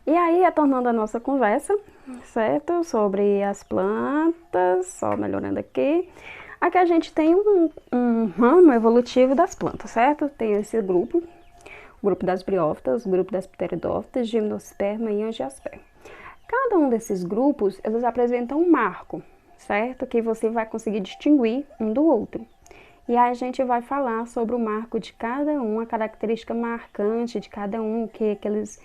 E aí, retornando a nossa conversa, certo? Sobre as plantas, só melhorando aqui. Aqui a gente tem um ramo evolutivo das plantas, certo? Tem esse grupo, o grupo das briófitas, o grupo das pteridófitas, gimnosperma e angiosperma. Cada um desses grupos, eles apresentam um marco, certo? Que você vai conseguir distinguir um do outro. E aí a gente vai falar sobre o marco de cada um, a característica marcante de cada um, que eles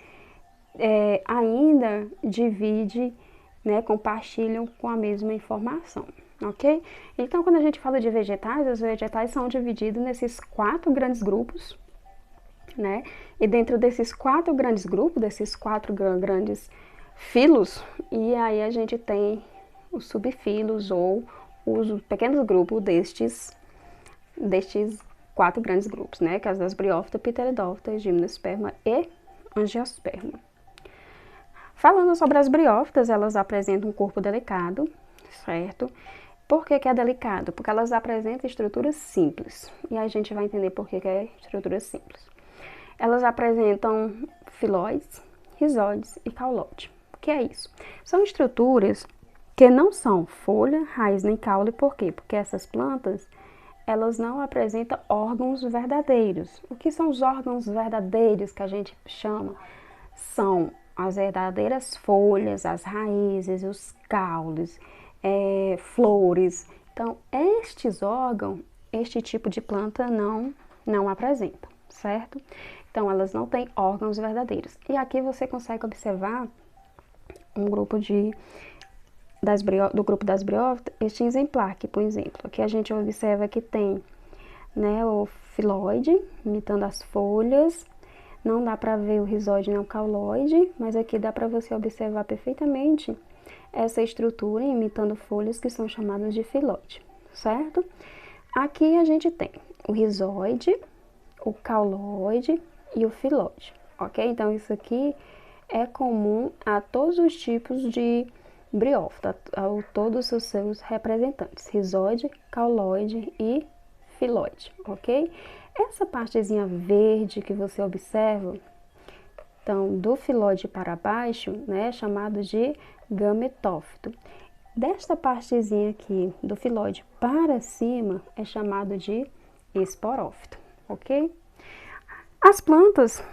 ainda divide, né, compartilham com a mesma informação, ok? Então, quando a gente fala de vegetais, os vegetais são divididos nesses 4 grandes grupos, né? E dentro desses 4 grandes grupos, desses 4 grandes filos, e aí a gente tem os subfilos ou os pequenos grupos destes 4 grandes grupos, né? Que é as das briófitas, pteridófitas, gimnosperma e angiosperma. Falando sobre as briófitas, elas apresentam um corpo delicado, certo? Por que é delicado? Porque elas apresentam estruturas simples. E a gente vai entender por que é estrutura simples. Elas apresentam filóides, rizóides e cauloide. O que é isso? São estruturas que não são folha, raiz nem caule. Por quê? Porque essas plantas, elas não apresentam órgãos verdadeiros. O que são os órgãos verdadeiros que a gente chama? São as verdadeiras folhas, as raízes, os caules, flores. Então, estes órgãos, este tipo de planta não apresenta, certo? Então, elas não têm órgãos verdadeiros. E aqui você consegue observar um grupo do grupo das briófitas, este exemplar aqui, por exemplo. Aqui a gente observa que tem, né, o filóide, imitando as folhas. Não dá para ver o rizóide nem o cauloide, mas aqui dá para você observar perfeitamente essa estrutura imitando folhas que são chamadas de filóide, certo? Aqui a gente tem o rizóide, o cauloide e o filóide, ok? Então isso aqui é comum a todos os tipos de briófita, a todos os seus representantes, rizóide, cauloide e filóide, ok? Essa partezinha verde que você observa, então, do filóide para baixo, né, é chamado de gametófito. Desta partezinha aqui, do filóide para cima, é chamado de esporófito, ok? As plantas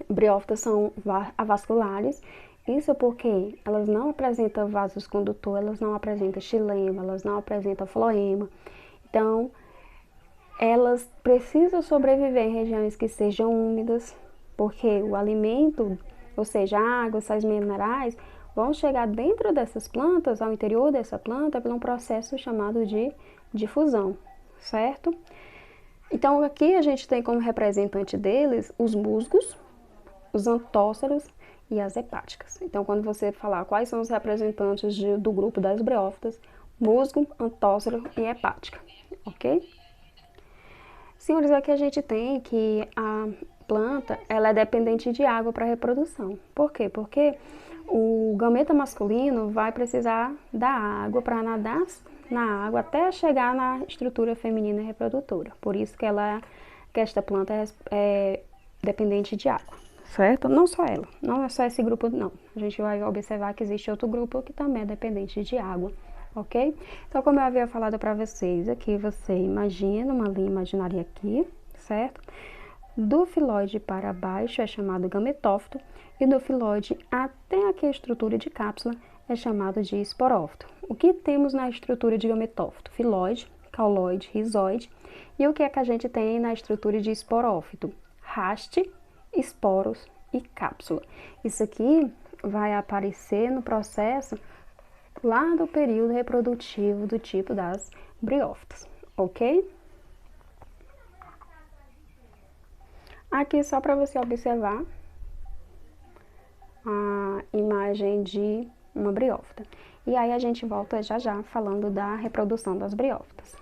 briófitas são avasculares, isso porque elas não apresentam vasos condutor, elas não apresentam xilema, elas não apresentam floema. Então, elas precisam sobreviver em regiões que sejam úmidas, porque o alimento, ou seja, a água, sais minerais, vão chegar dentro dessas plantas, ao interior dessa planta, por um processo chamado de difusão, certo? Então, aqui a gente tem como representante deles os musgos, os antóceros e as hepáticas. Então, quando você falar quais são os representantes do grupo das briófitas, musgo, antócero e hepática, ok? Senhores, aqui a gente tem que a planta ela é dependente de água para reprodução. Por quê? Porque o gameta masculino vai precisar da água para nadar na água até chegar na estrutura feminina reprodutora. Por isso que esta planta é dependente de água, certo? Não só ela, não é só esse grupo não. A gente vai observar que existe outro grupo que também é dependente de água, ok? Então, como eu havia falado para vocês, aqui você imagina uma linha imaginária aqui, certo? Do filóide para baixo é chamado gametófito e do filóide até aqui a estrutura de cápsula é chamado de esporófito. O que temos na estrutura de gametófito? Filóide, cauloide, rizóide. E o que é que a gente tem na estrutura de esporófito? Haste, esporos e cápsula. Isso aqui vai aparecer no processo lá do período reprodutivo do tipo das briófitas, ok? Aqui só para você observar a imagem de uma briófita. E aí a gente volta já já falando da reprodução das briófitas.